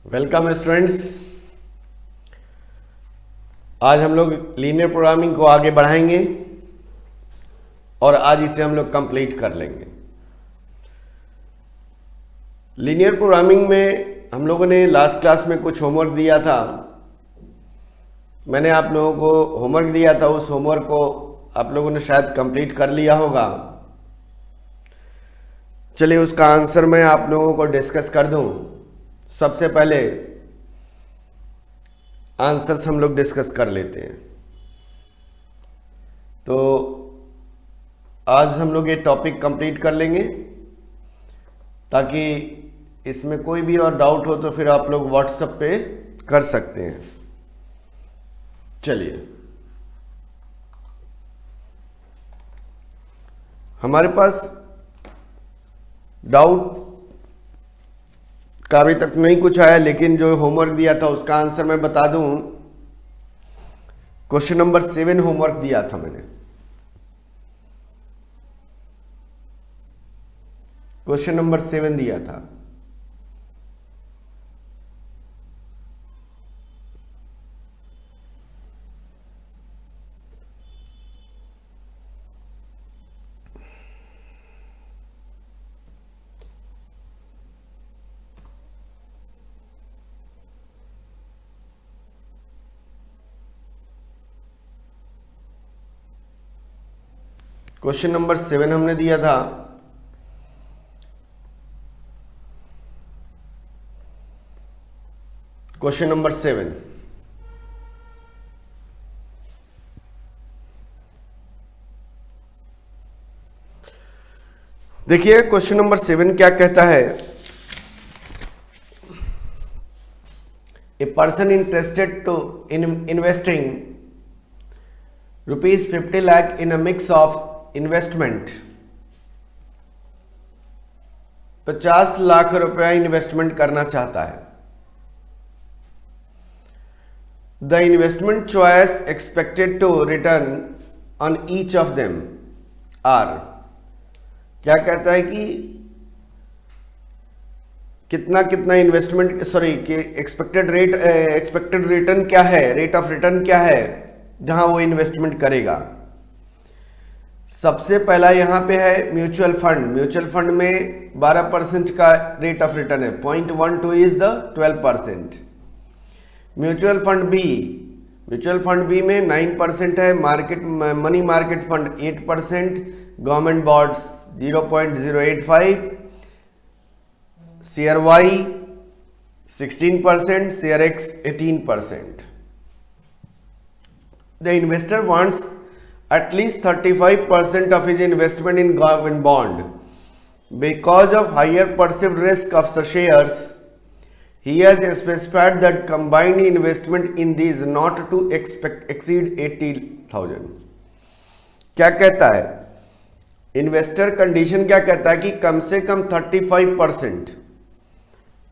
Welcome students. आज हम लोग लीनियर प्रोग्रामिंग को आगे बढ़ाएंगे और आज इसे हम लोग कंप्लीट कर लेंगे। लीनियर प्रोग्रामिंग में हम लोगों ने लास्ट क्लास में कुछ होमवर्क दिया था। मैंने आप लोगों को होमवर्क दिया था, उस होमवर्क को आप लोगों ने शायद कंप्लीट कर लिया होगा। चलिए उसका आंसर मैं आप लोगों को डिस्कस कर दूं। सबसे पहले आंसर्स हम लोग डिस्कस कर लेते हैं। तो आज हम लोग ये टॉपिक कंप्लीट कर लेंगे ताकि इसमें कोई भी और डाउट हो तो फिर आप लोग व्हाट्सएप पे कर सकते हैं। चलिए, हमारे पास डाउट का अभी तक नहीं कुछ आया, लेकिन जो होमवर्क दिया था उसका आंसर मैं बता दूं। क्वेश्चन नंबर 7 होमवर्क दिया था मैंने। क्वेश्चन नंबर 7 दिया था। क्वेश्चन नंबर 7 हमने दिया था। क्वेश्चन नंबर 7, देखिए क्वेश्चन नंबर 7 क्या कहता है। A person interested to investing rupees 50 lakh in a mix of investment, 50 lakh रुपया इन्वेस्टमेंट करना चाहता है। The investment choice expected to return on each of them are, क्या कहता है कि कितना कितना इन्वेस्टमेंट कि एक्सपेक्टेड रिटर्न क्या है, रेट ऑफ रिटर्न क्या है जहां वो इन्वेस्टमेंट करेगा। सबसे पहला यहां पे है म्यूचुअल फंड। म्यूचुअल फंड में 12% का रेट ऑफ रिटर्न है, 0.12 is the 12%। Mutual fund B में 9% है, money market fund 8%, government bonds 0.085, share Y 16%, share X 18%। The investor wants at least 35% of his investment in government bond. Because of higher perceived risk of the shares, he has specified that combined investment in these not to exceed 80,000. क्या कहता है investor? Condition क्या कहता है कि कम से कम 35%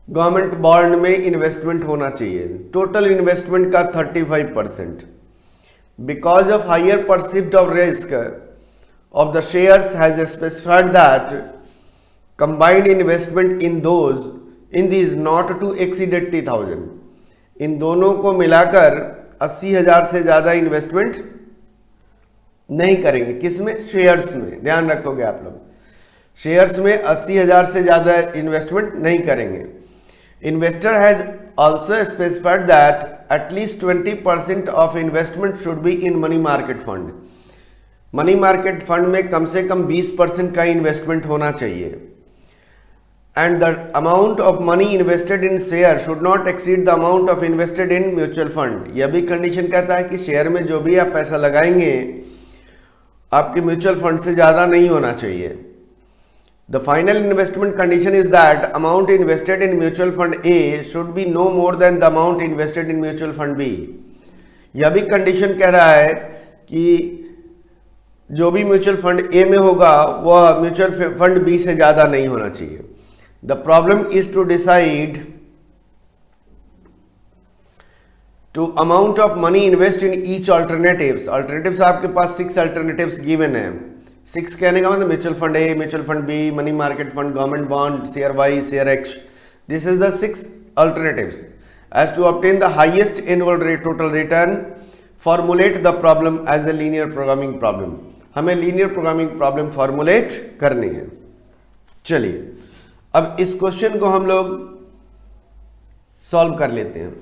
government bond में investment होना चाहिए, टोटल इन्वेस्टमेंट का 35%। Because of higher perceived of risk of the shares has specified that combined investment in these not to exceed 80,000, इन दोनों को मिलाकर 80,000 से ज़्यादा इन्वेस्टमेंट नहीं करेंगे। किसमें? शेयर्स में। ध्यान रखोगे आप लोग, शेयर्स में 80,000 से ज़्यादा इन्वेस्टमेंट नहीं करेंगे। Investor has also specified that at least 20% of investment should be in money market fund. Money market fund में कम से कम 20% का इन्वेस्टमेंट होना चाहिए। And the amount of money invested in share should not exceed the amount of invested in mutual fund. यह भी condition कहता है कि शेयर में जो भी आप पैसा लगाएंगे आपके म्यूचुअल फंड से ज़्यादा नहीं होना चाहिए। The final investment condition is that amount invested in mutual fund A should be no more than the amount invested in mutual fund B. यह भी कंडीशन कह रहा है कि जो भी म्यूचुअल फंड A में होगा वह म्यूचुअल फंड B से ज़्यादा नहीं होना चाहिए। The problem is to decide to amount of money invest in each alternatives. Alternatives आपके पास 6 alternatives given है। 6 कहने का मतलब mutual fund A, mutual fund B, money market fund, government bond, share Y, share X, This is the 6 alternatives. As to obtain the highest annual rate total return, formulate the problem as a linear programming problem. हमें linear programming problem formulate करनी है. चलिए अब इस question को हम लोग solve कर लेते हैं.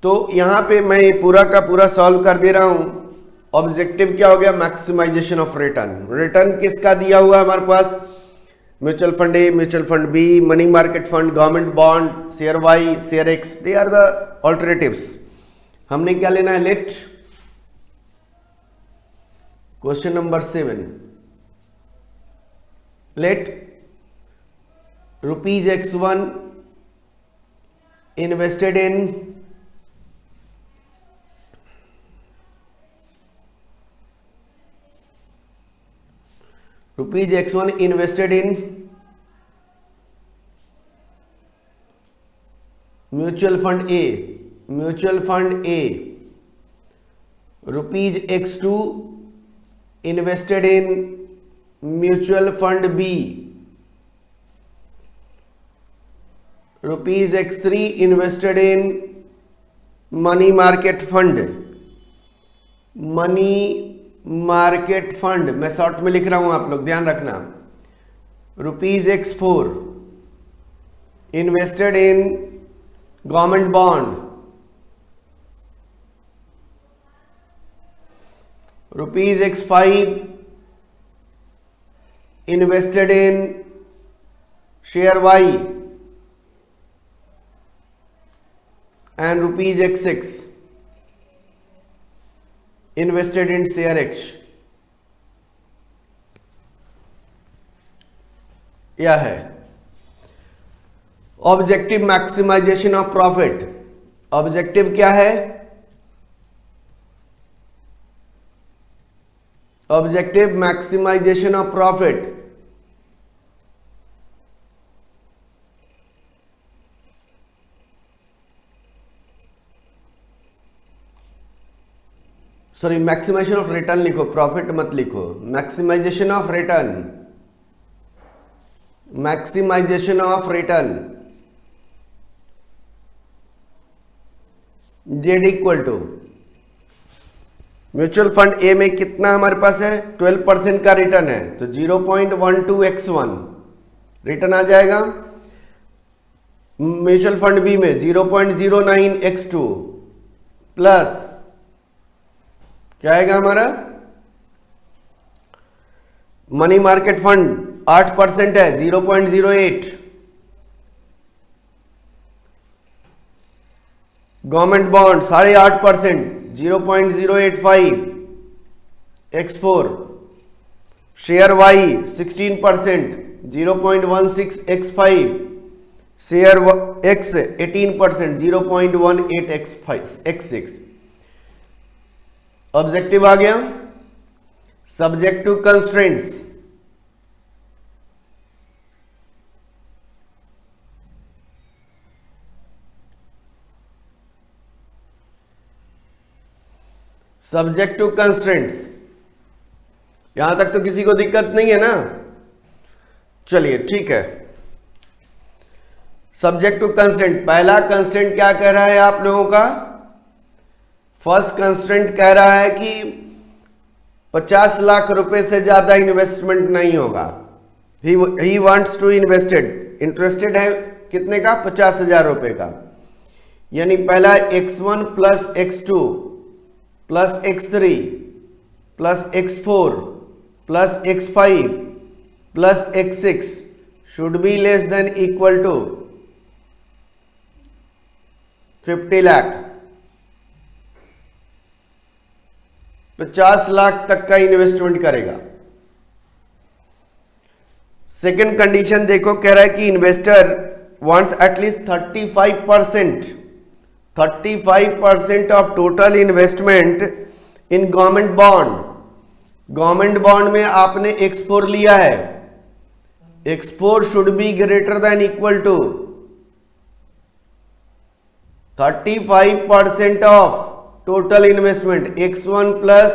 तो यहां पे मैं पूरा का पूरा सॉल्व कर दे रहा हूं. ऑब्जेक्टिव क्या हो गया? Maximisation of return. रिटर्न किसका दिया हुआ है हमारे पास? Mutual fund A, mutual fund B, money market fund, government bond, share Y, share X, they are the alternatives. हमने क्या लेना है? Let question number 7, let rupees x1 invested in rupees x1 invested in mutual fund A, rupees x2 invested in mutual fund B, rupees x3 invested in money market fund. मैं short में लिख रहा हूं, आप लोग ध्यान रखना. Rupees x4 invested in government bond, rupees x5 invested in share Y, and rupees x6 invested in share x. यह है objective maximisation of profit. Objective क्या है? Objective maximisation of profit. Sorry, maximisation of return लिखो, profit मत लिखो. Maximisation of return, maximisation of return. Z equal to mutual fund A में कितना हमारे पास है? 12% का रिटर्न है, तो 0.12x1 रिटर्न आ जाएगा. म्यूचुअल फंड बी में 0.09x2 प्लस क्या आएगा हमारा? मनी मार्केट फंड 8% है, 0.08. Government bond 8.5%, 0.085 x4. Share Y 16%, 0.16 x5. Share X 18%, 0.18 x6. Objective आ गया. Subject to constraints. Subject to constraints. यहां तक तो किसी को दिक्कत नहीं है ना? चलिए ठीक है. Subject to constraint. पहला कंस्ट्रेंट क्या कह रहा है आप लोगों का? फर्स्ट कंस्ट्रेंट कह रहा है कि 50 लाख रुपए से ज्यादा इन्वेस्टमेंट नहीं होगा. He wants to invested, interested है कितने का? 50,000 रुपए का. यानी पहला x1 plus x2 plus x3 plus x4 plus x5 plus x6 should be less than equal to 50 lakh. 50 lakh तक का इन्वेस्टमेंट करेगा. सेकेंड कंडीशन देखो, कह रहा है कि investor wants at least 35% of total investment in government bond. Government bond में आपने x4 लिया है, x4 should be greater than equal to 35% of total investment x1 plus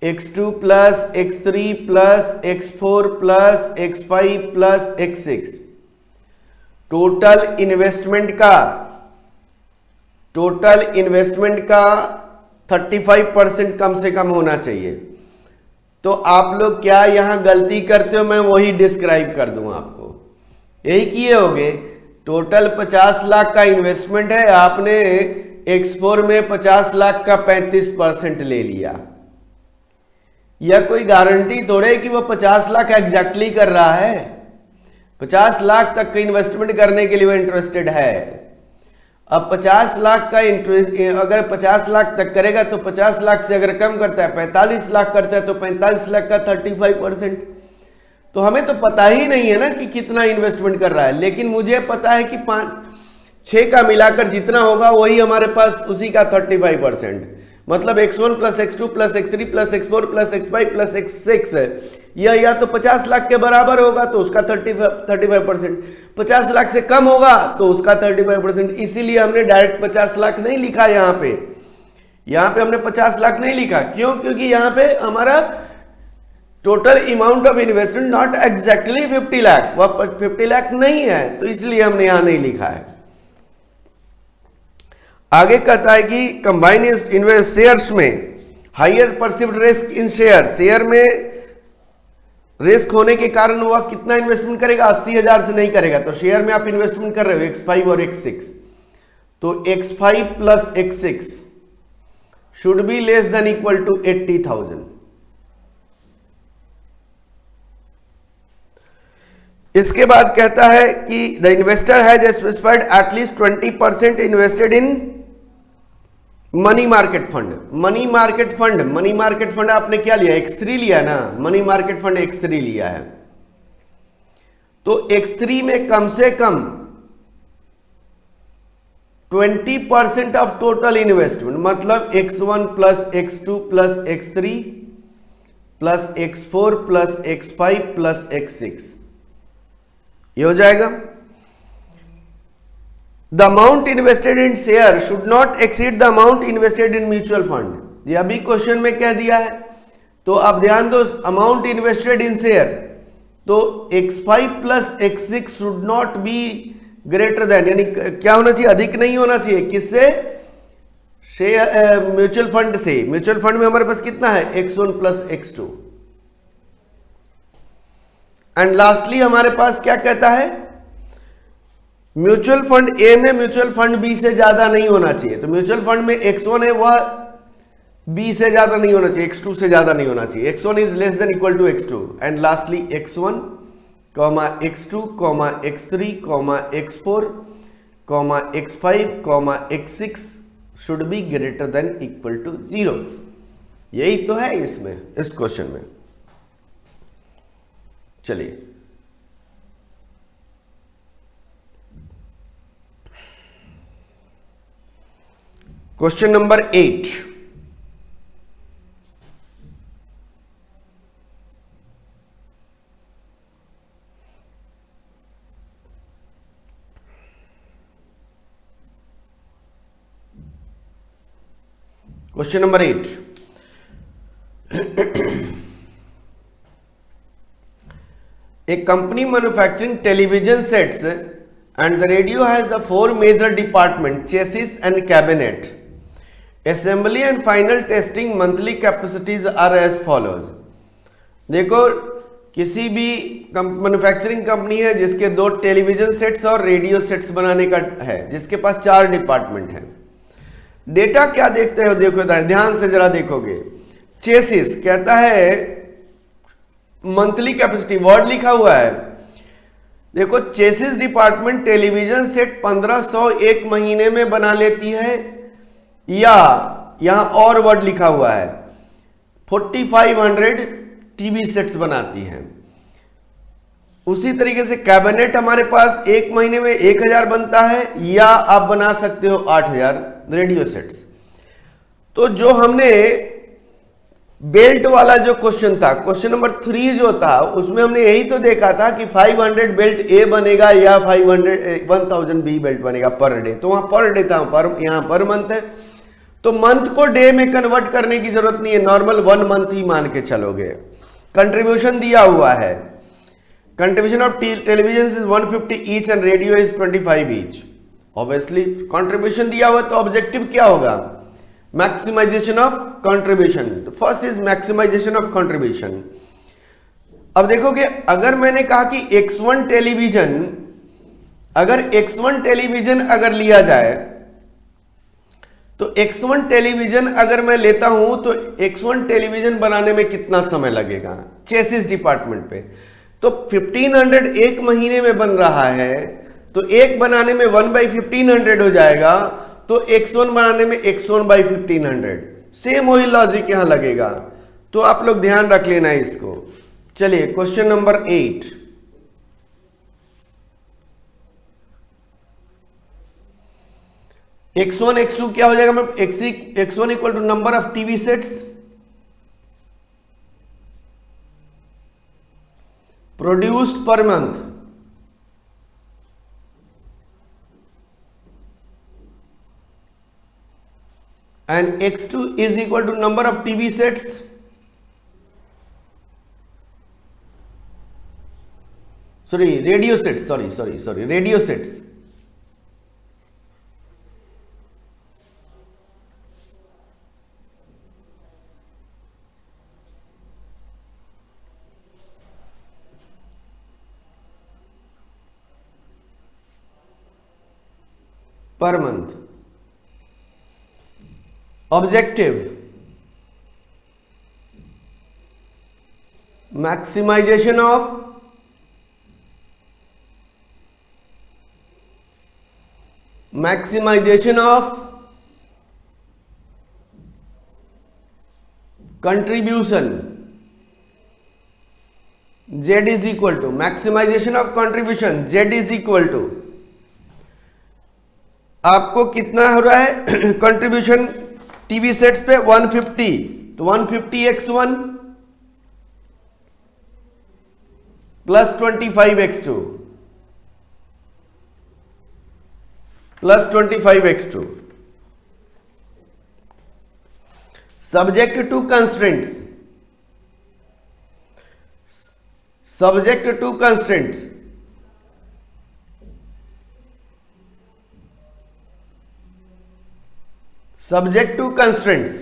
x2 plus x3 plus x4 plus x5 plus x6. Total investment का 35% कम से कम होना चाहिए। तो आप लोग क्या यहां गलती करते हो, मैं वही डिस्क्राइब कर दूं आपको। यही किए होगे, टोटल 50 लाख का इन्वेस्टमेंट है, आपने एक्सपोर में 50 लाख का 35% ले लिया। यह कोई गारंटी थोड़े कि वो 50 लाख एग्जैक्टली कर रहा है। 50 लाख तक का इन्वेस्टमेंट करने के लिए वो इंटरेस्टेड है। अब 50 लाख का इंटरेस्ट अगर 50 लाख तक करेगा तो 50 लाख से अगर कम करता है 45 लाख करता है तो 45 लाख का 35%। तो हमें तो पता ही नहीं है ना कि कितना इन्वेस्टमेंट कर रहा है, लेकिन मुझे पता है कि 5-6 का मिलाकर जितना होगा वही हमारे पास उसी का 35%। मतलब x1 plus x2 plus x3 plus x4 plus x5 plus x6 है, यह या तो 50 लाख के बराबर होगा तो उसका 35%, 50 लाख से कम होगा तो उसका 35%। इसीलिए हमने डायरेक्ट 50 लाख नहीं लिखा यहाँ पे हमने 50 लाख नहीं लिखा। क्यों? क्योंकि यहाँ पे हमारा total amount of investment not exactly 50 lakh, वह 50 लाख नहीं है, तो इसलिए हमने यहां नहीं लिखा है। आगे कहता है कि कंबाइन इन्वेस्ट शेयर्स में higher perceived risk in share में रिस्क होने के कारण वह कितना इन्वेस्टमेंट करेगा, 80,000 से नहीं करेगा। तो शेयर में आप इन्वेस्टमेंट कर रहे हो x5 और x6, तो x5 plus x6 should be less than equal to 80,000। इसके बाद कहता है कि the investor has specified at least 20% invested in money market fund. Money market fund आपने क्या लिया, x3 लिया ना, मनी मार्केट फंड x3 लिया है। तो x3 में कम से कम 20% ऑफ टोटल इन्वेस्टमेंट, मतलब x1 plus x2 plus x3 plus x4 plus x5 plus x6, ये हो जाएगा। The amount invested in share should not exceed the amount invested in mutual fund. ये अभी क्वेश्चन में कह दिया है, तो आप ध्यान दो, अमाउंट इन्वेस्टेड इन शेयर, तो x5 plus x6 should not be greater then, यानी क्या होना चाहिए, अधिक नहीं होना चाहिए। किससे? शेयर म्यूचुअल फंड से। म्यूचुअल फंड में हमारे पास कितना है, x1 plus x2। And lastly हमारे पास क्या कहता है, म्यूचुअल फंड ए में म्यूचुअल फंड बी से ज्यादा नहीं होना चाहिए। तो म्यूचुअल फंड में x1 है वह बी से ज्यादा नहीं होना चाहिए, x2 से ज्यादा नहीं होना चाहिए। x1 is less than equal to x2। And lastly x1, x2, x3, x4, x5, x6 should be greater than equal to 0। यही तो है इसमें, इस क्वेश्चन में। चलिए question number 8। Question number 8, a company manufacturing television sets and the radio has the 4 major departments: chassis and cabinet. Assembly and final testing monthly capacities are as follows. देखो, किसी भी मैन्युफैक्चरिंग कंपनी है जिसके 2 television sets और radio sets बनाने का है, जिसके पास 4 डिपार्टमेंट है। डेटा क्या देखते हो, देखो ध्यान से जरा देखोगे। चेसिस कहता है मंथली कैपेसिटी, वर्ड लिखा हुआ है। देखो, चेसिस डिपार्टमेंट टेलीविजन सेट 1500 एक महीने में बना लेती है, या यहां और वर्ड लिखा हुआ है 4500 टीवी सेट्स बनाती है। उसी तरीके से कैबिनेट हमारे पास एक महीने में 1000 बनता है, या आप बना सकते हो 8000 रेडियो सेट्स। तो जो हमने बेल्ट वाला जो क्वेश्चन था, क्वेश्चन नंबर 3 जो था, उसमें हमने यही तो देखा था कि 500 बेल्ट ए बनेगा या 1000 बी बेल्ट बनेगा पर डे। तो वहां पर डे था, यहां पर मंथ है, तो मंथ को डे में कन्वर्ट करने की जरूरत नहीं है, नॉर्मल 1 मंथ ही मान के चलोगे। कंट्रीब्यूशन दिया हुआ है, Contribution of televisions is 150 each and radio is 25 each. Obviously contribution दिया हुआ तो ऑब्जेक्टिव क्या होगा? Maximisation of contribution. तो first is maximisation of contribution. अब देखो कि अगर मैंने कहा कि X1 टेलीविजन, अगर X1 टेलीविजन अगर लिया जाए तो X1 टेलीविजन अगर मैं लेता हूं तो X1 टेलीविजन बनाने में कितना समय लगेगा चेसिस डिपार्टमेंट पे? तो 1500 एक महीने में बन रहा है, तो एक बनाने में 1/1500 हो जाएगा, तो X1 बनाने में X1/1500. सेम वही लॉजिक यहां लगेगा. तो आप लोग ध्यान रख लेना इसको. चलिए क्वेश्चन नंबर 8. X1 X2 क्या हो जाएगा ma'am? X1 equal to number of TV sets produced per month, and X2 is equal to number of TV sets radio sets, radio sets per month. Objective maximization of contribution. Z is equal to maximization of contribution. Z is equal to आपको कितना हो रहा है contribution TV sets पे 150, तो 150 X1 plus 25 X2 plus 25 X2 subject to constraints. Subject to constraints subject to constraints.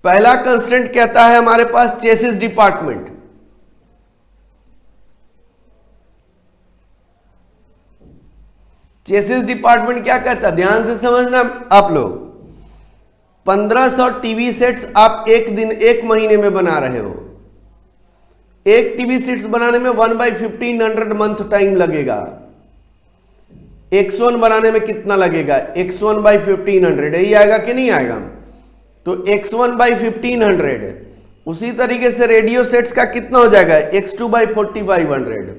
पहला constraint कहता है हमारे पास चेसिस डिपार्टमेंट. चेसिस डिपार्टमेंट क्या कहता है, ध्यान से समझना आप लोग. 1500 टीवी सेट्स आप एक महीने में बना रहे हो. एक टीवी सेट्स बनाने में 1/1500 मंथ टाइम लगेगा. X1 बनाने में कितना लगेगा? X1/1500 यही आएगा कि नहीं आएगा? तो X1/1500. उसी तरीके से रेडियो सेट्स का कितना हो जाएगा? X2/4500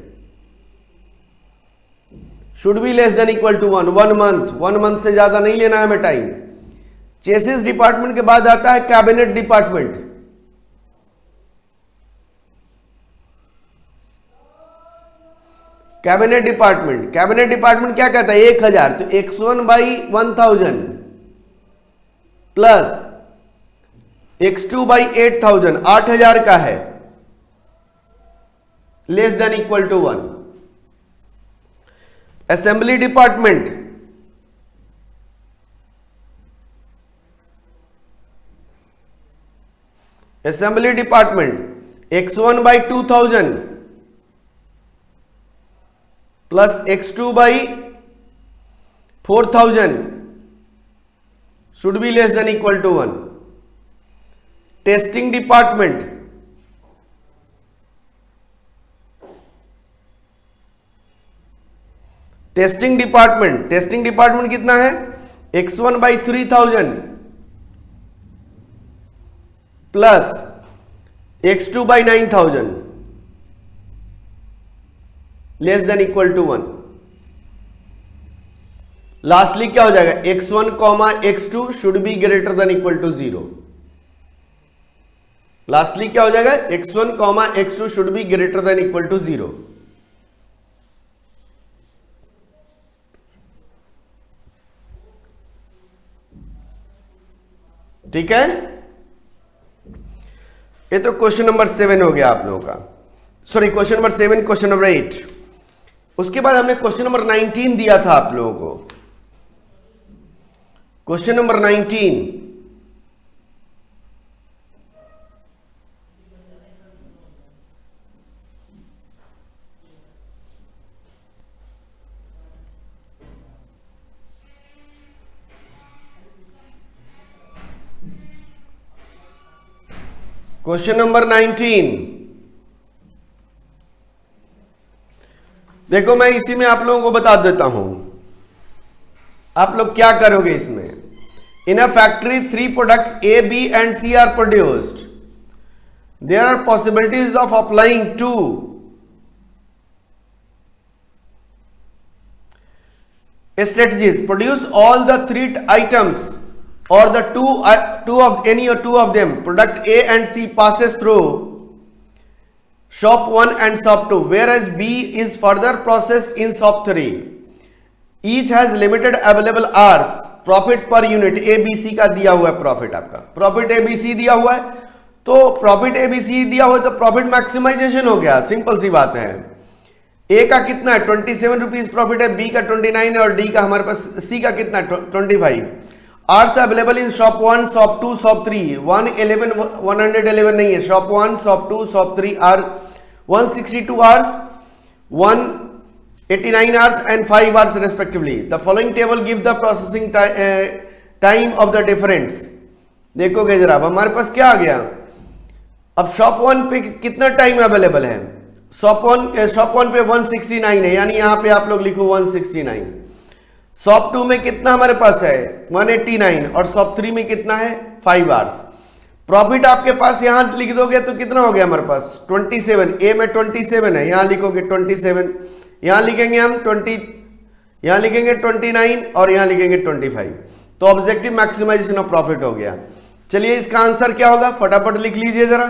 should be less than equal to 1 month से ज्यादा नहीं लेना है हमें टाइम. चेसिस डिपार्टमेंट के बाद आता है कैबिनेट डिपार्टमेंट. कैबिनेट डिपार्टमेंट क्या कहता है? 1000, तो X1/1000 प्लस X2/8000 8000 का है, less than equal to 1. Assembly department X1/2000 plus X2/4000 should be less than equal to 1. Testing department कितना है? X1/3000 plus X2/9000 less than equal to 1. Lastly क्या हो जाएगा? X1, X2 should be greater than equal to 0. Lastly क्या हो जाएगा? X1, X2 should be greater than equal to 0. ठीक है. ये तो क्वेश्चन नंबर 7 हो गया आप लोगों का, sorry question number 7, question number 8। उसके बाद हमने क्वेश्चन नंबर 19 दिया था आप लोगों को। क्वेश्चन नंबर 19, क्वेश्चन नंबर 19 देखो, मैं इसी में आप लोगों को बता देता हूं आप लोग क्या करोगे इसमें। In a factory 3 products A, B and C are produced. There are possibilities of applying two strategies. Produce all the 3 items or the two of any or two of them. Product A and C passes through shop 1 and shop 2, whereas B is further processed in shop 3. Each has limited available hours. Profit per unit A B C का दिया हुआ है, profit आपका profit ए B सी दिया हुआ है, तो profit ए B सी दिया हुआ है तो प्रॉफिट मैक्सिमाइजेशन हो गया, सिंपल सी बात है। ए का कितना है 27 रुपीज प्रॉफिट है, बी का 29 है और डी का हमारे पास सी का कितना है 25। Hours available in shop 1, shop 2, shop 3। 111 नहीं है, shop 1, shop 2, shop 3 are 162 hours, 189 hours and 5 hours respectively. The following table give the processing time of the difference. देखोगे जरा, अब हमारे पास क्या आ गया, अब शॉप 1 पे कितना टाइम अवेलेबल है, शॉप 1 पे 169 है, यानी यहां पे आप लोग लिखो 169। शॉप 2 में कितना हमारे पास है 189 और शॉप 3 में कितना है 5 आवर्स। प्रॉफिट आपके पास यहां लिख दोगे तो कितना हो गया हमारे पास 27, ए में 27 है, यहां लिखोगे 27, यहां लिखेंगे हम 20, यहां लिखेंगे 29 और यहां लिखेंगे 25, तो ऑब्जेक्टिव मैक्सिमाइजेशन ऑफ प्रॉफिट हो गया। चलिए इसका आंसर क्या होगा, फटाफट लिख लीजिए जरा।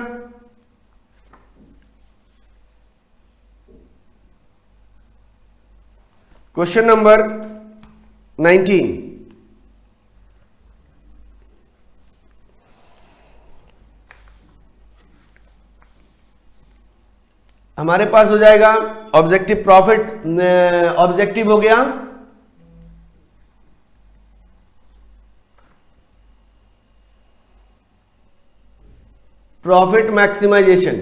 क्वेश्चन नंबर 19, हमारे पास हो जाएगा ऑब्जेक्टिव प्रॉफिट, ऑब्जेक्टिव हो गया profit maximization,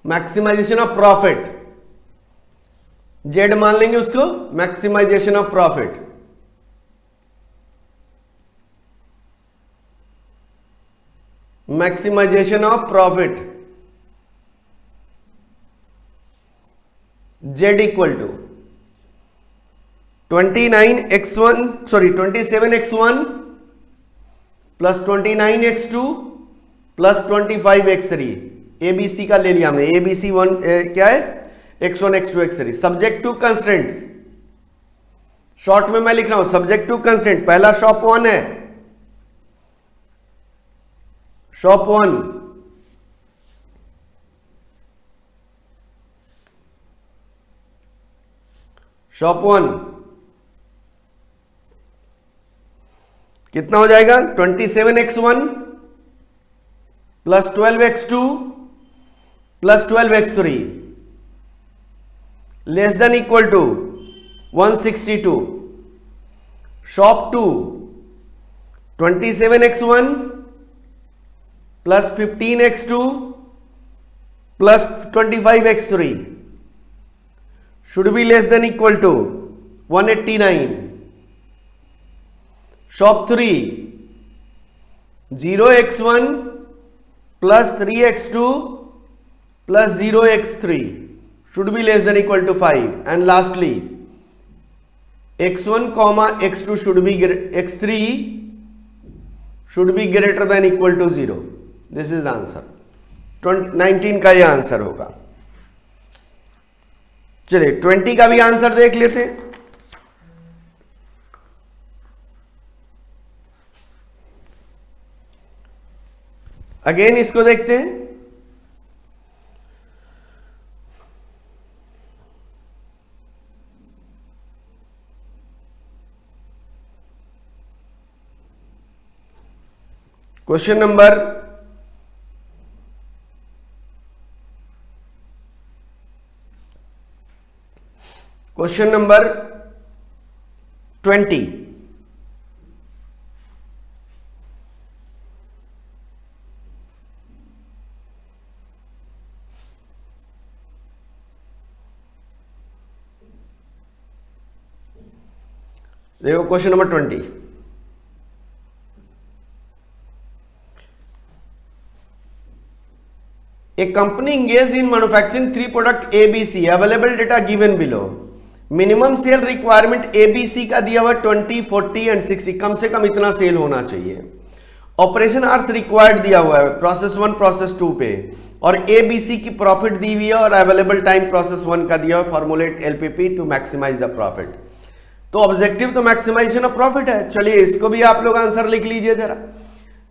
maximization of profit, Z मान लेंगे उसको, maximization of profit. Maximization of profit z equal to 27x1 plus 29x2 plus 25x3। ABC का ले लिया हमने, एबीसी 1 क्या है x1 x2 x3, subject to constraints. Short में मैं लिख रहा हूं सब्जेक्ट टू कंस्ट्रेंट, पहला शॉप 1 है, शॉप 1 शॉप 1 कितना हो जाएगा 27x1 plus 12x2 plus 12x3 less than equal to 162। Shop 2 27x1 plus 15x2 plus 25x3 should be less than equal to 189। shop 3 0x1 plus 3x2 plus 0x3 should be less than equal to 5, and lastly x1 comma x2 should be x3 should be greater than equal to 0। this is the answer, 19 का यह answer होगा। चलिए 20 का भी answer देख लेते हैं। Again इसको देखते हैं, क्वेश्चन नंबर क्वेश्चन नंबर 20, देखो question number 20। A company engaged in manufacturing 3 product ABC, available data given below। Minimum cell requirement ABC का दिया हुआ 20, 40 एंड 60, कम से कम इतना सेल होना चाहिए। ऑपरेशन आवर्स रिक्वायर्ड दिया हुआ है प्रोसेस 1 प्रोसेस 2 पे, और ABC की प्रॉफिट दी हुई है और अवेलेबल टाइम प्रोसेस 1 का दिया हुआ, formulate LPP to maximize the profit. तो ऑब्जेक्टिव तो मैक्सिमाइजेशन ऑफ प्रॉफिट है। चलिए इसको भी आप लोग आंसर लिख लीजिए जरा।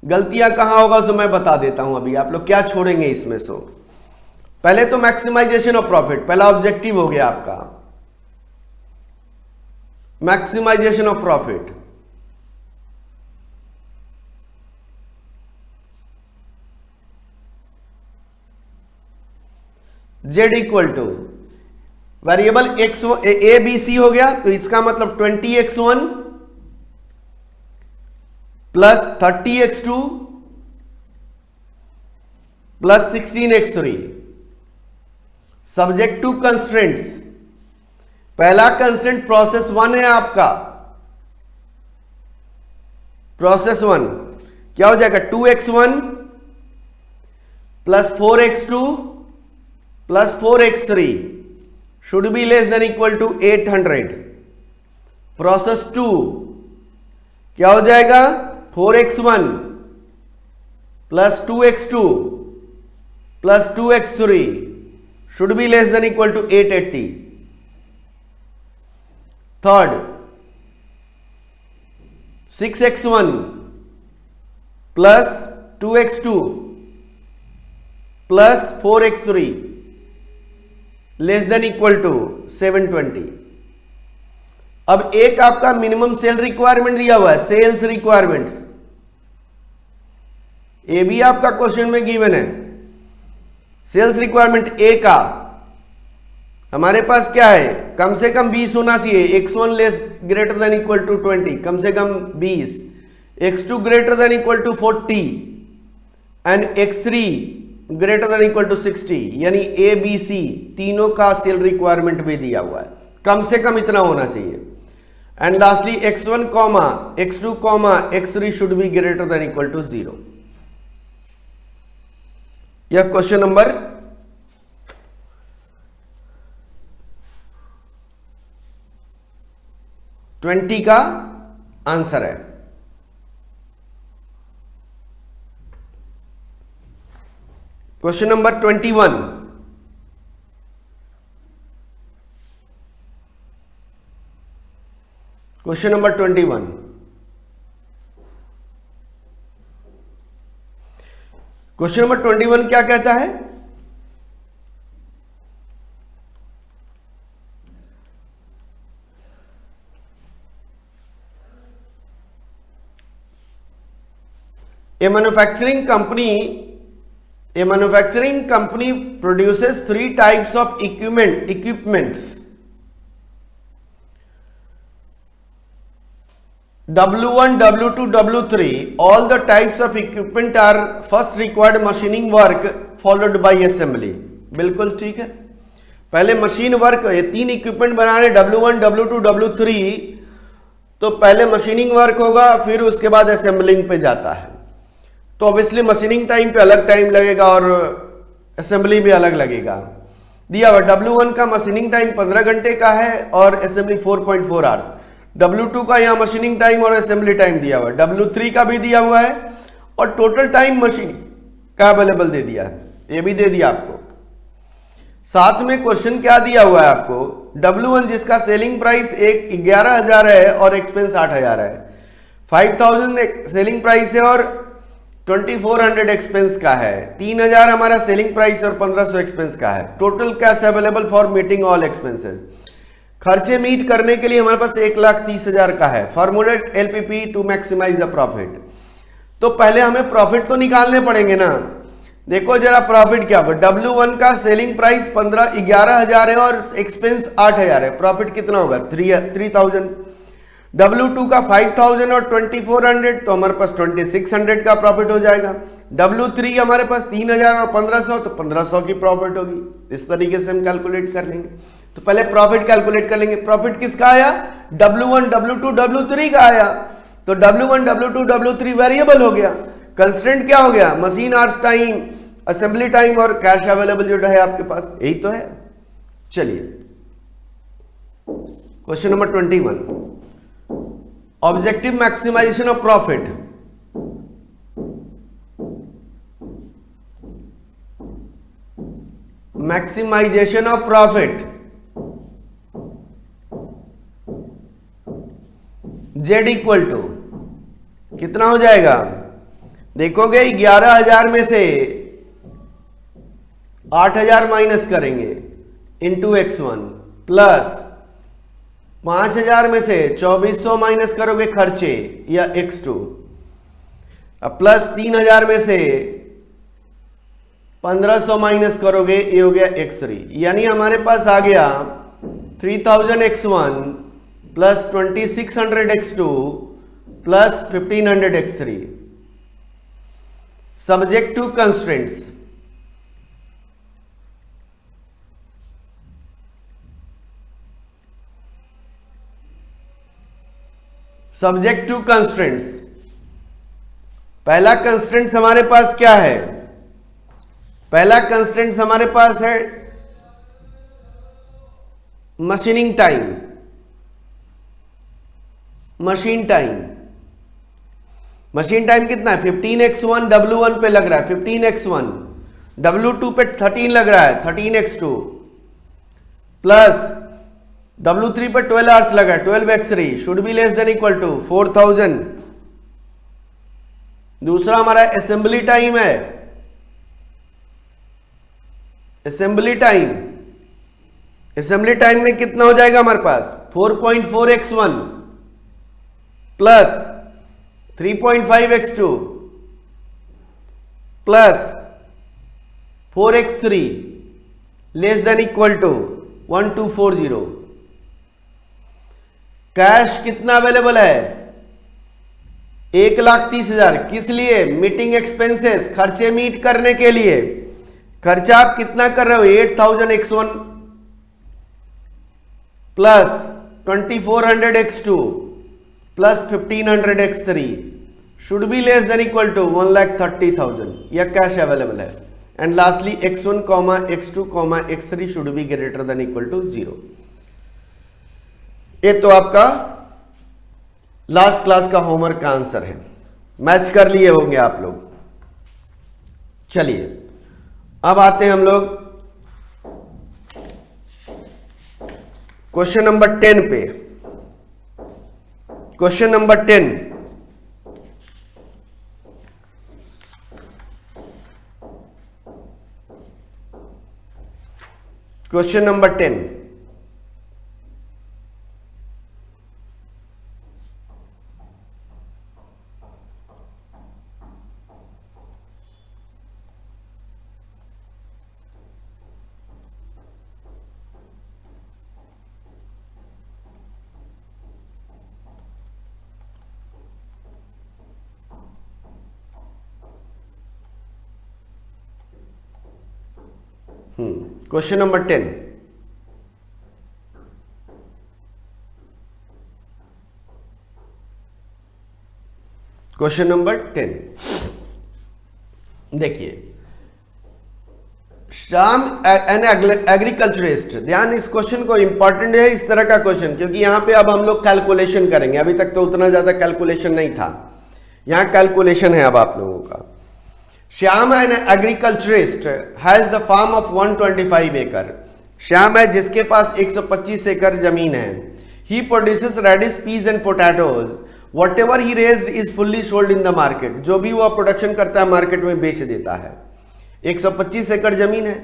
गलतियां कहां होगा सो मैं बता देता हूं, अभी आप लोग क्या छोड़ेंगे इसमें। सो पहले तो मैक्सिमाइजेशन ऑफ प्रॉफिट, पहला ऑब्जेक्टिव हो गया आपका maximization of profit. Z equal to variable x ABC हो गया, तो इसका मतलब 20x1 plus 30x2 plus 16x3 subject to constraints. पहला कंस्ट्रेंट प्रोसेस 1 है आपका, प्रोसेस 1 क्या हो जाएगा 2x1 plus 4x2 plus 4x3 should be less than equal to 800। Process 2 क्या हो जाएगा 4x1 plus 2x2 plus 2x3 should be less than equal to 880। Third 6x1 plus 2x2 plus 4x3 less than equal to 720। अब एक आपका minimum cell requirement दिया हुआ है, sales requirements, ये भी आपका क्वेश्चन में गिवन है। सेल्स रिक्वायरमेंट ए का हमारे पास क्या है, कम से कम 20 होना चाहिए। x1 less greater than equal to 20, कम से कम 20, x2 greater than equal to 40 and x3 greater than equal to 60, यानी ए बी सी तीनों का सेल रिक्वायरमेंट भी दिया हुआ है, कम से कम इतना होना चाहिए। And lastly x1 comma x2 comma x3 should be greater than equal to 0। यह क्वेश्चन नंबर 20 का आंसर है। Question number 21, question number 21, question number 21 क्या कहता है, A manufacturing company produces 3 types of equipments. W1, W2, W3. All the types of equipment are first required machining work followed by assembly. बिल्कुल ठीक है। पहले machine work, ये 3 equipment बनाने W1, W2, W3, तो पहले मशीनिंग वर्क होगा, फिर उसके बाद असेंबलिंग पे जाता है। तो ऑब्वियसली मशीनिंग टाइम पे अलग टाइम लगेगा और असेंबली भी अलग लगेगा। दिया हुआ W1 का मशीनिंग टाइम 15 घंटे का है और असेंबली 4.4 आवर्स। W2 का यहाँ मशीनिंग टाइम और असेंबली टाइम दिया हुआ है। W3 का भी दिया हुआ है और टोटल टाइम मशीन का अवेलेबल दे दिया है, ये भी दे दिया आपको। साथ में क्वेश्चन क्या दिया हुआ है आपको, W1 जिसका सेलिंग प्राइस 11,000 है और एक्सपेंस 8,000 है, 5,000 सेलिंग प्राइस है और 2,400 एक्सपेंस का है, 3,000 हमारा सेलिंग प्राइस और 1,500 एक्सपेंस का है। Total cash available for meeting all expenses. खर्चे मीट करने के लिए हमारे पास 1,30,000 का है। Formulate LPP to maximize the profit. तो पहले हमें प्रॉफिट तो निकालने पड़ेंगे ना, देखो जरा प्रॉफिट क्या होगा, W1 का सेलिंग प्राइस 11,000 है और एक्सपेंस 8,000 है, प्रॉफिट कितना होगा 3,000। W2 का 5,000 और 2,400, तो हमारे पास 2,600 का प्रॉफिट हो जाएगा। W3 हमारे पास 3,000 और 1,500, तो 1,500 की प्रॉफिट होगी। इस तरीके से हम कैलकुलेट कर लेंगे। तो पहले प्रॉफिट कैलकुलेट कर लेंगे। प्रॉफिट किसका आया, W1, W2, W3 का आया। तो W1, W2, W3 वेरिएबल हो गया। कंस्ट्रेंट क्या हो गया, machine hours time, assembly time और कैश अवेलेबल जो है आपके पास, यही तो है। चलिए question number 21, objective maximisation of profit. Maximization of profit, Z equal to कितना हो जाएगा, देखोगे 11,000 में से 8,000 माइनस करेंगे इंटू x1 प्लस 5,000 में से 2,400 माइनस करोगे खर्चे या x2, अब प्लस 3,000 में से 1,500 माइनस करोगे, ये हो गया x3। यानी हमारे पास आ गया 3,000 x1 plus 2,600 x2 plus 1,500 x3 subject to constraints. Subject to constraints, पहला कंस्ट्रेंट्स हमारे पास क्या है, पहला कंस्ट्रेंट्स हमारे पास है machining time, machine time. Machine time कितना है 15x1 W1 पे लग रहा है 15x1, W2 पे 13 लग रहा है 13x2 प्लस W3 पे 12 आवर्स लगा है 12x3 should be less than equal to 4,000। दूसरा हमारा असेंबली टाइम है, असेंबली टाइम, असेंबली टाइम में कितना हो जाएगा हमारे पास 4.4x1 plus 3.5x2 plus 4x3 less than equal to 1240। Cash कितना अवेलेबल है 1,30,000, किस लिए, मीटिंग एक्सपेंसेस, खर्चे मीट करने के लिए। खर्चा आप कितना कर रहे हो 8,000 x1 plus 2,400 x2 plus 1,500 x3 should be less than equal to 1,30,000, यह कैश अवेलेबल है। And lastly x1, x2, x3 should be greater than equal to 0। ये तो आपका लास्ट क्लास का होमवर्क का आंसर है, मैच कर लिए होंगे आप लोग। चलिए अब आते हैं हम लोग क्वेश्चन नंबर 10 पे। Question number 10, question number 10, question number 10, question number 10 देखिए, श्याम एन एग्रीकल्चरिस्ट, ध्यान इस क्वेश्चन को, इंपॉर्टेंट है इस तरह का क्वेश्चन, क्योंकि यहां पे अब हम लोग कैलकुलेशन करेंगे। अभी तक तो उतना ज्यादा कैलकुलेशन नहीं था, यहां कैलकुलेशन है अब आप लोगों का। Shyam an agriculturist has the farm of 125 एकड़। श्याम है जिसके पास 125 एकड़ जमीन है। He produces radish, peas and potatoes, whatever he raised is fully sold in the market. जो भी वह प्रोडक्शन करता है मार्केट में बेच देता है। 125 एकड़ जमीन है।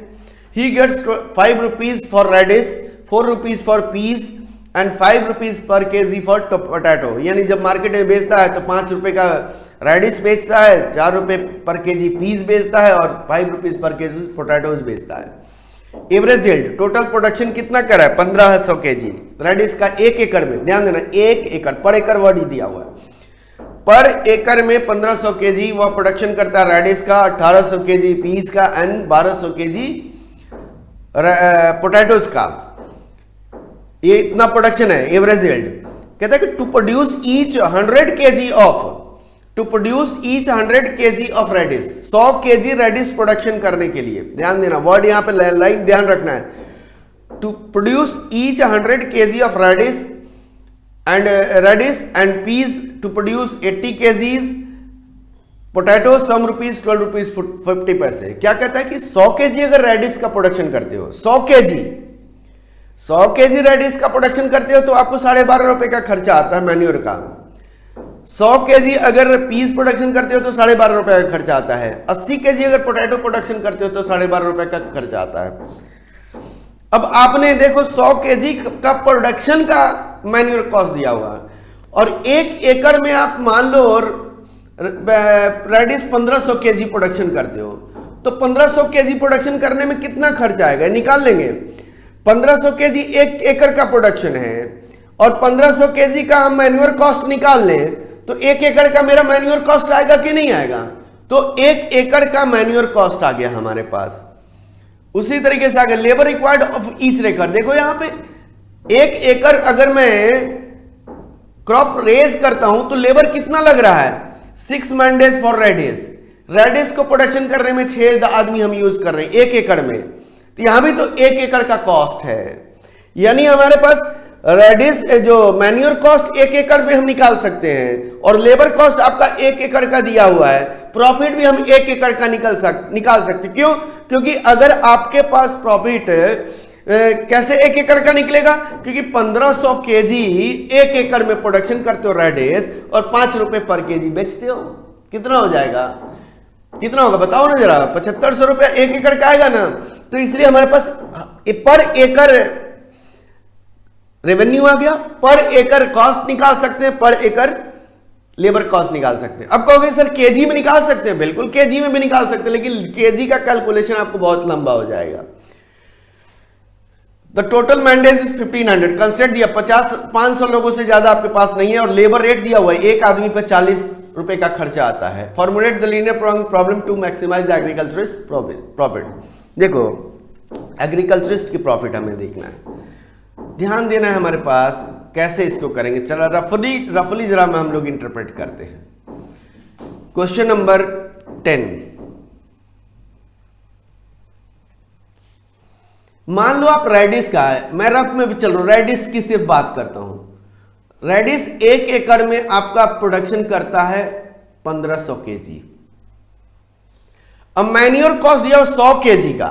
He gets 5 rupees for radish, 4 rupees for peas and 5 rupees per KG for potato. यानी जब मार्केट में बेचता है तो 5 रुपए का रेडिस बेचता है, 4 रुपए पर केजी पीस बेचता है और 5 रुपीज पर केजी पोटैटोज बेचता है। एवरेज यील्ड, टोटल प्रोडक्शन कितना कर रहा है? 1500 केजी रेडिस का 1 एकड़ में। ध्यान देना 1 एकड़, पर एकड़ वर्ड ही दिया हुआ है। पर एकड़ में 1500 केजी वह प्रोडक्शन करता है रेडिस का, 1800 केजी पीस का एंड 1200 केजी पोटैटोज का। ये इतना प्रोडक्शन है एवरेज यील्ड। कहता है कि to produce each 100 KG of radish, 100 KG radish production करने के लिए। ध्यान देना वर्ड यहां पे लाइन ध्यान रखना है। To produce each 100 KG of radish and peas to produce 80 KGs potato, some rupees 12 rupees 50 पैसे। क्या कहता है कि 100 केजी अगर रेडिस का प्रोडक्शन करते हो, 100 केजी रेडिस का प्रोडक्शन करते हो तो आपको 12.5 रुपए का खर्चा आता है मैन्योर का। 100 केजी अगर पीस प्रोडक्शन करते हो तो 12.5 रुपए का खर्चा आता है। 80 केजी अगर पोटैटो प्रोडक्शन करते हो तो 12.5 रुपए का खर्चा आता है। अब आपने देखो 100 केजी का प्रोडक्शन का मैन्योर कॉस्ट दिया हुआ है और 1 एकड़ में आप मान लो रेडिस 1500 केजी प्रोडक्शन करते हो तो 1500 केजी प्रोडक्शन करने में कितना खर्चा आएगा निकाल लेंगे। 1500 केजी 1 एकड़ का प्रोडक्शन है और 1500 केजी का हम मैन्योर कॉस्ट निकाल लें तो 1 एकड़ का मेरा मैन्योर कॉस्ट आएगा कि नहीं आएगा? तो 1 एकड़ का मैन्योर कॉस्ट आ गया हमारे पास। उसी तरीके से आगे लेबर रिक्वायर्ड ऑफ ईच एकड़। देखो यहां पे 1 एकड़ अगर मैं क्रॉप रेज करता हूं तो लेबर कितना लग रहा है? 6 मैन डेज फॉर रेडिस को प्रोडक्शन करने में 6 आदमी हम यूज कर रहे हैं 1 एकड़ में। तो यहां भी तो 1 एकड़ का कॉस्ट है। यानी हमारे पास रेडिस जो मैन्योर कॉस्ट 1 एकड़ में हम निकाल सकते हैं और लेबर कॉस्ट आपका 1 एकड़ का दिया हुआ है। प्रॉफिट भी हम 1 एकड़ का निकाल सकते। क्यों? क्योंकि अगर आपके पास प्रॉफिट कैसे 1 एकड़ का निकलेगा? क्योंकि 1500 केजी 1 एकड़ में प्रोडक्शन करते हो रेडिस और 5 रुपए पर केजी बेचते हो। कितना हो जाएगा? कितना होगा बताओ ना जरा। 7500 रुपया 1 एकड़ का आएगा ना। तो इसलिए हमारे पास पर एकड़ रेवेन्यू आ गया, पर एकड़ कॉस्ट निकाल सकते हैं, पर एकड़ लेबर कॉस्ट निकाल सकते हैं। अब कहोगे सर केजी में निकाल सकते हैं, बिल्कुल केजी में भी निकाल सकते हैं, लेकिन केजी का कैलकुलेशन आपको बहुत लंबा हो जाएगा। The total mandays is 1500। Constant दिया 500 लोगों से ज्यादा आपके पास नहीं है और लेबर रेट दिया हुआ है, एक आदमी पर 40 रुपए का खर्चा आता है। Formulate the linear problem to maximize the agriculturist profit. देखो एग्रीकल्चरिस्ट की प्रॉफिट हमें देखना है, ध्यान देना है हमारे पास कैसे इसको करेंगे। चला रफली जरा में हम लोग इंटरप्रेट करते हैं। क्वेश्चन नंबर 10, मान लो आप रेडिस का है, मैं रफ में भी चल रहा हूं, रेडिस की सिर्फ बात करता हूं। रेडिस 1 एकड़ में आपका प्रोडक्शन करता है 1500 केजी। अब मैन्योर कॉस्ट दिया 100 केजी का,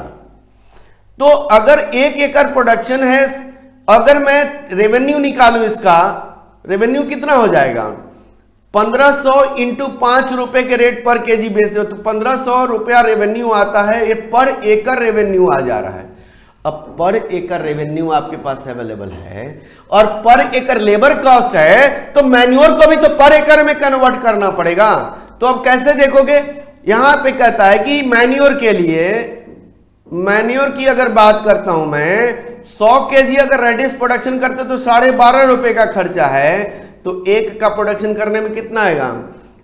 तो अगर 1 एकड़ प्रोडक्शन है, अगर मैं रेवेन्यू निकालूं इसका, रेवेन्यू कितना हो जाएगा? 1500 इंटू 5 रुपए के रेट पर केजी बेचते हो तो 1500 रुपया रेवेन्यू आता है। ये पर एकड़ रेवेन्यू आ जा रहा है। अब पर एकड़ रेवेन्यू आपके पास अवेलेबल है और पर एकड़ लेबर कॉस्ट है, तो मैन्योर को भी तो पर एकड़ में कन्वर्ट करना पड़ेगा। तो अब कैसे देखोगे? यहां पे कहता है कि मैन्योर के लिए, मैन्योर की अगर बात करता हूं मैं, 100 केजी अगर रेडिस प्रोडक्शन करते तो 12.5 रुपए का खर्चा है, तो 1 का प्रोडक्शन करने में कितना आएगा?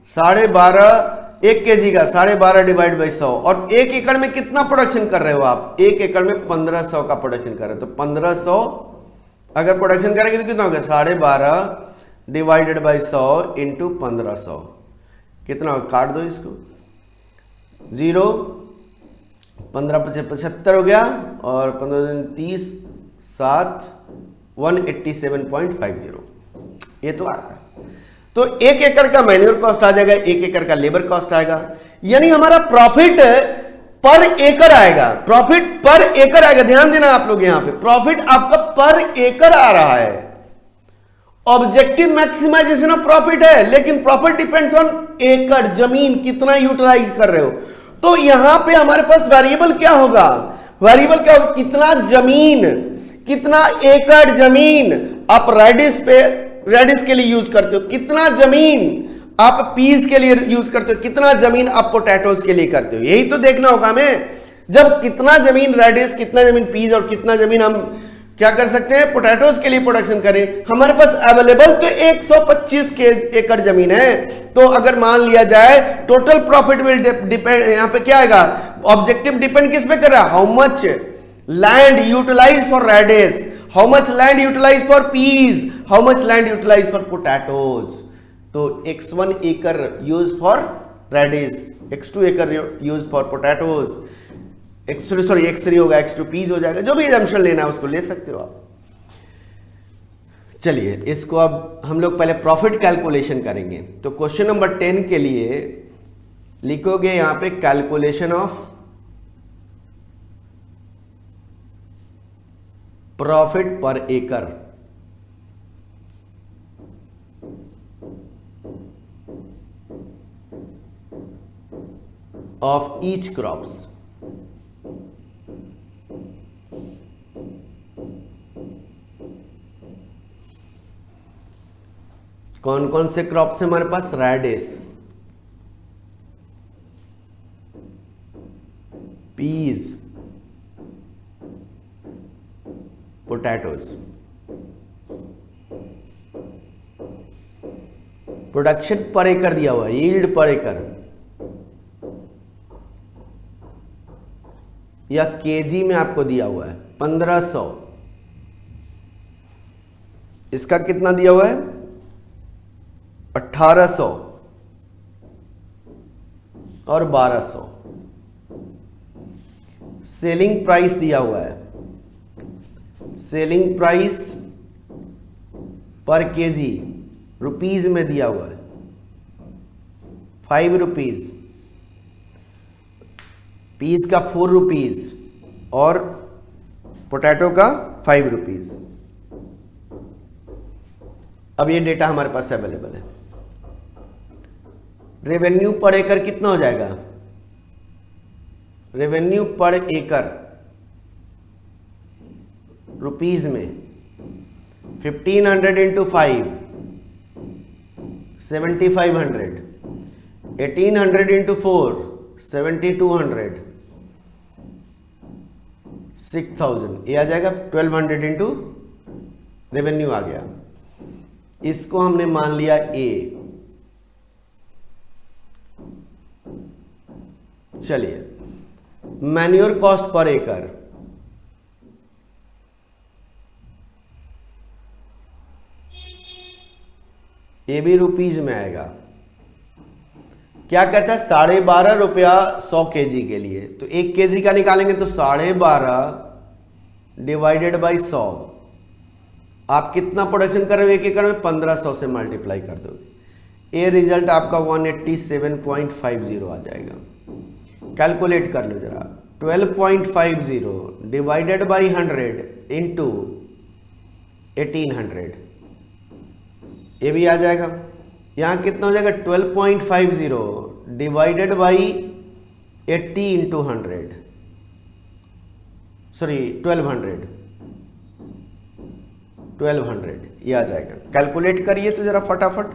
12.5, 1 केजी का 12.5 डिवाइड बाई 100। और 1 एकड़ में कितना प्रोडक्शन कर रहे हो आप? 1 एकड़ में 1500 का प्रोडक्शन कर रहे हो, तो 1500 अगर प्रोडक्शन करेंगे तो कितना होगा? 12.5 डिवाइडेड बाई 100 इंटू 1500 कितना होगा? काट दो इसको, 0, 15 75 हो गया और 15 दिन 30, 7, 187.50 ये तो आ रहा है। तो 1 एकड़ का मैन्योर कॉस्ट आ जाएगा, 1 एकड़ का लेबर कॉस्ट आएगा, यानी हमारा प्रॉफिट पर एकड़ आएगा। प्रॉफिट पर एकड़ आएगा, ध्यान देना आप लोग, यहां पे प्रॉफिट आपका पर एकड़ आ रहा है। ऑब्जेक्टिव मैक्सिमाइजेशन ऑफ प्रॉफिट है, लेकिन प्रॉफिट डिपेंड्स ऑन एकड़, जमीन कितना यूटिलाइज कर रहे हो। तो यहां पे हमारे पास वेरिएबल क्या होगा? वेरिएबल क्या होगा? कितना जमीन, कितना एकड़ जमीन आप रेडिस के लिए यूज करते हो, कितना जमीन आप पीस के लिए यूज करते हो, कितना जमीन आप पोटैटोज के लिए करते हो, यही तो देखना होगा हमें। जब कितना जमीन रेडिस, कितना जमीन पीस और कितना जमीन हम क्या कर सकते हैं, पोटैटोज के लिए प्रोडक्शन करें। हमारे पास अवेलेबल तो 125 एकड़ जमीन है। तो अगर मान लिया जाए टोटल प्रॉफिट विल डिपेंड, यहां पे क्या आएगा, ऑब्जेक्टिव डिपेंड किस पे कर रहा है, how much land utilize for radish, how much land utilize for peas, how much land utilize for potatoes. तो x1 एकड़ यूज फॉर रेडिस, x2 एकड़ यूज फॉर पोटैटोज, x3 होगा, x2 पीस हो जाएगा, जो भी एजम्पशन लेना है उसको ले सकते हो आप। चलिए इसको अब हम लोग पहले प्रॉफिट कैलकुलेशन करेंगे। तो क्वेश्चन नंबर 10 के लिए लिखोगे यहां पे कैलकुलेशन ऑफ प्रॉफिट पर एकड़। Of each crops. कौन कौन से क्रॉप्स है हमारे पास, रेडिस, पीस, पोटैटोज। प्रोडक्शन पर एकड़ दिया हुआ है, यील्ड पर एकड़ या केजी में आपको दिया हुआ है 1500। इसका कितना दिया हुआ है 1800 और 1200। सेलिंग प्राइस दिया हुआ है, सेलिंग प्राइस पर केजी रुपीज में दिया हुआ है 5 रुपीज, पीस का 4 रुपीज और पोटैटो का 5 रुपीज। अब ये डेटा हमारे पास अवेलेबल है। रेवेन्यू पर एकड़ कितना हो जाएगा, रेवेन्यू पर एकड़ रुपीज में 1500 इंटू 5 7500, 1800 इंटू 4 7200, 6000, ये आ जाएगा 1200 इंटू रेवेन्यू आ गया। इसको हमने मान लिया ए। चलिए मैन्योर कॉस्ट पर एकड़, ये भी रुपीज में आएगा। क्या कहता है 12.5 रुपया 100 केजी के लिए। तो 1 केजी का निकालेंगे तो 12.5 डिवाइडेड बाई 100, आप कितना प्रोडक्शन कर रहे हो 1 एकड़ में, 1500 से मल्टीप्लाई कर दोगे, ये रिजल्ट आपका 187.50 आ जाएगा। कैलकुलेट कर लो जरा, 12.50 डिवाइडेड बाई 100 इंटू 1800, ये भी आ जाएगा। यहां कितना हो जाएगा 12.50 डिवाइडेड बाई 80 इंटू 100, सॉरी 1200, ये आ जाएगा। कैलकुलेट करिए तो जरा फटाफट,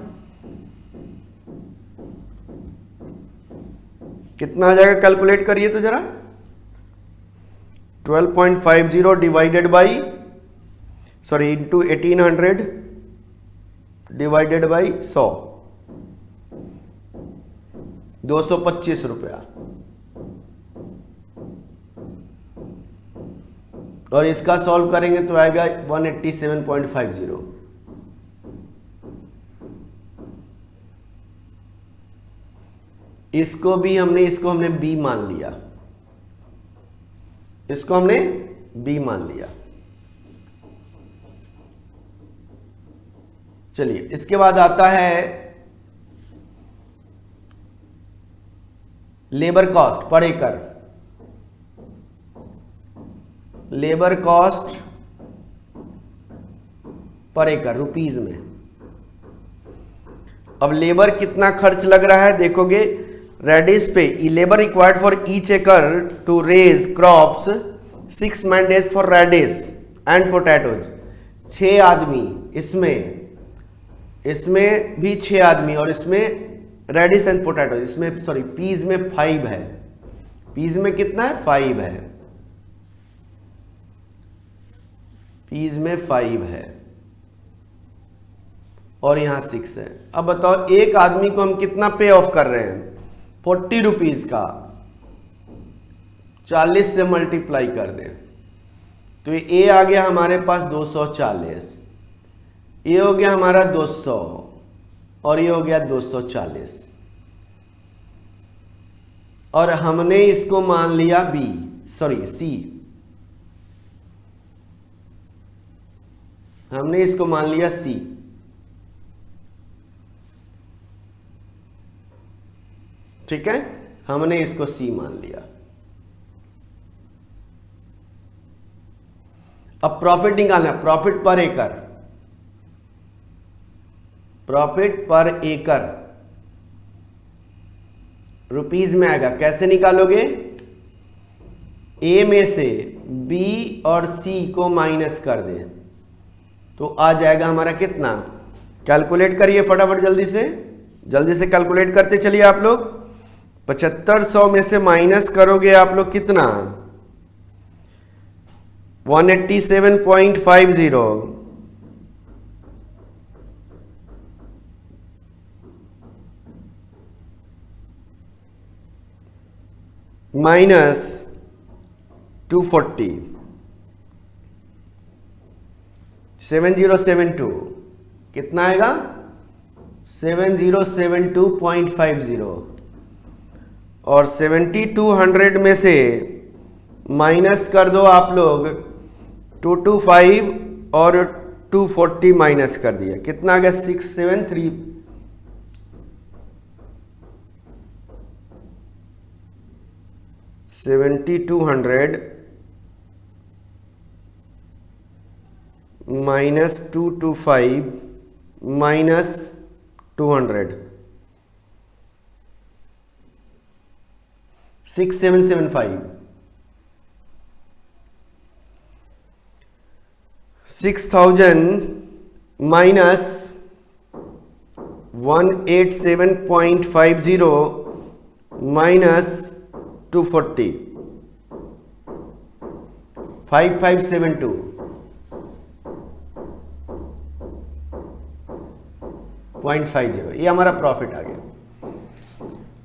कितना आ जाएगा, कैलकुलेट करिए तो जरा। 12.50 divided by sorry into 1800 divided by 100, 225 रुपया। और इसका सॉल्व करेंगे तो आएगा 187.50। इसको हमने बी मान लिया, इसको हमने बी मान लिया। चलिए इसके बाद आता है लेबर कॉस्ट पर एकड़। लेबर कॉस्ट पर एकड़ रुपीज में। अब लेबर कितना खर्च लग रहा है देखोगे, रेडिस पे लेबर रिक्वायर्ड फॉर ईच एकड़ to raise crops 6 man days for radish and potatoes. 6 आदमी इसमें भी 6 आदमी, और इसमें रेडिस एंड पोटैटो, इसमें सॉरी पीज में 5 है, पीज में कितना है 5 है, पीज में 5 है और यहां 6 है। अब बताओ एक आदमी को हम कितना पे ऑफ कर रहे हैं, 40 रुपीज का 40 से मल्टीप्लाई कर दें तो ये आ गया हमारे पास 240, ये हो गया हमारा 200 और ये हो गया 240, और हमने इसको मान लिया सी, हमने इसको मान लिया सी। ठीक है, हमने इसको सी मान लिया। अब प्रॉफिट निकालना है, प्रॉफिट पर एकड़, प्रॉफिट पर एकड़ रुपीज में आएगा। कैसे निकालोगे, ए में से बी और सी को माइनस कर दें तो आ जाएगा हमारा कितना, कैलकुलेट करिए फटाफट, जल्दी से कैलकुलेट करते चलिए आप लोग। 7500 में से माइनस करोगे आप लोग कितना, 187.50 माइनस 240, 7072 कितना आएगा, 7072.50, और 7200 में से माइनस कर दो आप लोग 225 और 240 माइनस कर दिया, कितना आ गया 673, 7200 माइनस 225 माइनस 200, 6775, 6000 माइनस 187.50 माइनस 240, 5572, .50, ये हमारा प्रॉफिट आ गया।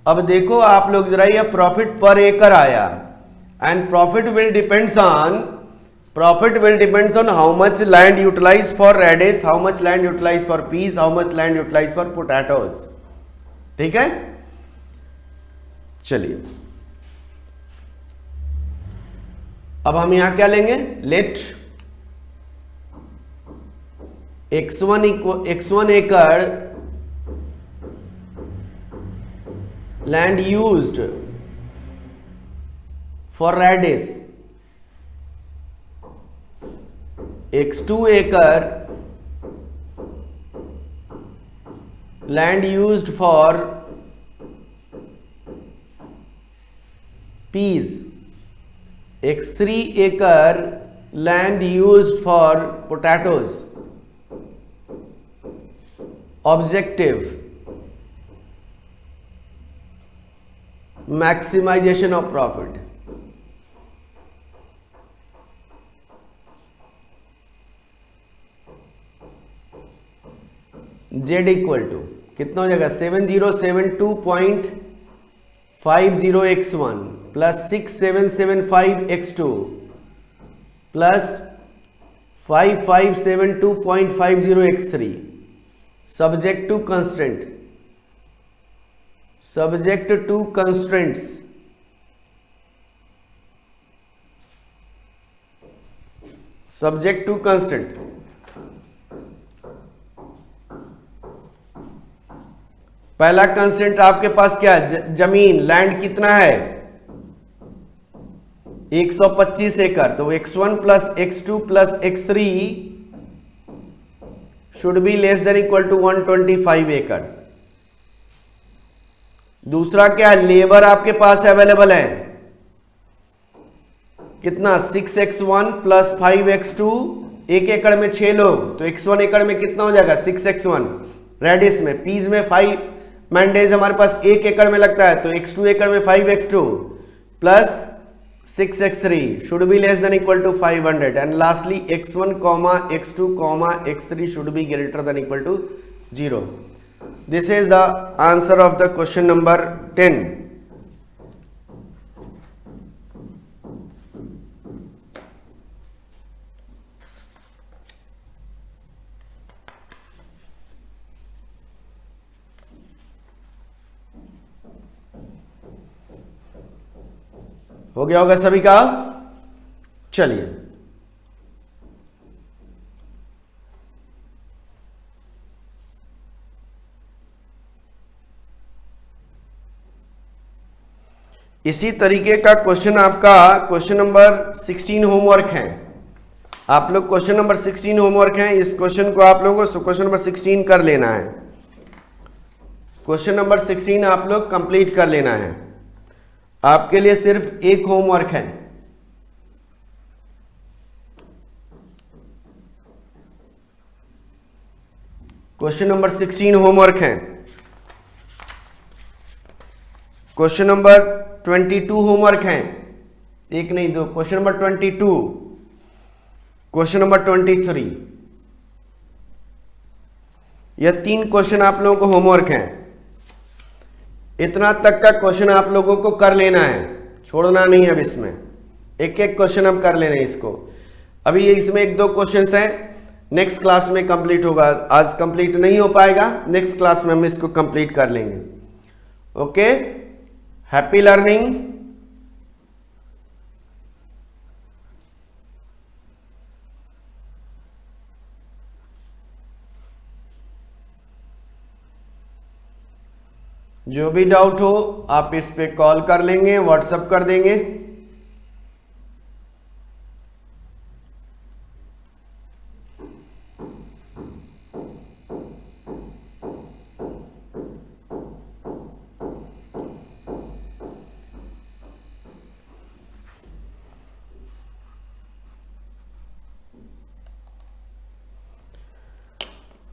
अब देखो आप लोग जरा, ये प्रॉफिट पर एकड़ आया, and profit will depends on how much land utilize for radish, how much land utilize for peas, how much land utilize for potatoes. ठीक है, चलिए अब हम यहां क्या लेंगे, लेट x1 एकड़ land used for reddish, x2 एकड़ land used for peas, x3 एकड़ land used for potatoes. Objective maximisation of profit. Z equal to कितना हो जाएगा, 7072.50 x1 plus 6775 x2 plus 5572.50 x3, subject to constraint, subject to constraints, subject to constraint. पहला constraint आपके पास क्या है, जमीन, लैंड कितना है 125 एकड़, तो x1 plus x2 plus x3 should be less than equal to 125 एकड़। दूसरा क्या है, लेबर आपके पास अवेलेबल है कितना, 6x1 प्लस 5x2 1 एकड़ में 6 लोग, तो x1 एकड़ में कितना हो जाएगा 6x1। रेडिस में पीज में 5 मैंडेज हमारे पास 1 एकड़ में लगता है, तो x2 एकड़ में 5x2 plus 6x3 should be less than equal to 500 and lastly x1 x2 x3 should be greater than equal to 0। This is the answer of the question number 10। हो गया होगा सभी का। चलिए इसी तरीके का क्वेश्चन आपका क्वेश्चन नंबर 16 होमवर्क है। आप लोग क्वेश्चन नंबर 16 होमवर्क है, इस क्वेश्चन को आप लोगों को क्वेश्चन नंबर 16 कर लेना है। क्वेश्चन नंबर 16 आप लोग कंप्लीट कर लेना है। आपके लिए सिर्फ एक होमवर्क है। क्वेश्चन नंबर 16 होमवर्क है। क्वेश्चन नंबर 22 होमवर्क है, एक नहीं दो। क्वेश्चन नंबर 22, क्वेश्चन नंबर 23, यह 3 क्वेश्चन आप लोगों को होमवर्क है। इतना तक का क्वेश्चन आप लोगों को कर लेना है, छोड़ना नहीं है। अब इसमें एक एक क्वेश्चन अब कर लेना है इसको। अभी इसमें 1-2 क्वेश्चंस हैं, नेक्स्ट क्लास में कंप्लीट होगा। आज कंप्लीट नहीं हो पाएगा, नेक्स्ट क्लास में हम इसको कंप्लीट कर लेंगे। Okay, happy learning. जो भी डाउट हो आप इस पे कॉल कर लेंगे, व्हाट्सएप कर देंगे।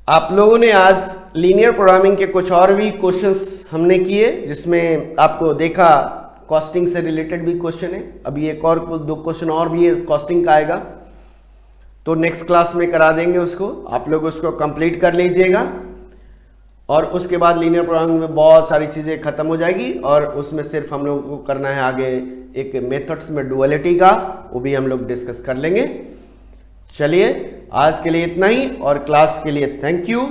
आप लोगों ने आज लीनियर प्रोग्रामिंग के कुछ और भी क्वेश्चंस हमने किए, जिसमें आपको देखा कॉस्टिंग से रिलेटेड भी क्वेश्चन है। अभी एक और 2 क्वेश्चन और भी है कॉस्टिंग का आएगा, तो नेक्स्ट क्लास में करा देंगे उसको। आप लोग उसको कंप्लीट कर लीजिएगा और उसके बाद लीनियर प्रोग्रामिंग में बहुत सारी चीज़ें खत्म हो जाएगी और उसमें सिर्फ हम लोगों को करना है आगे एक मेथड्स में डुअलिटी का, वो भी हम लोग डिस्कस कर लेंगे। चलिए आज के लिए इतना ही और क्लास के लिए थैंक यू।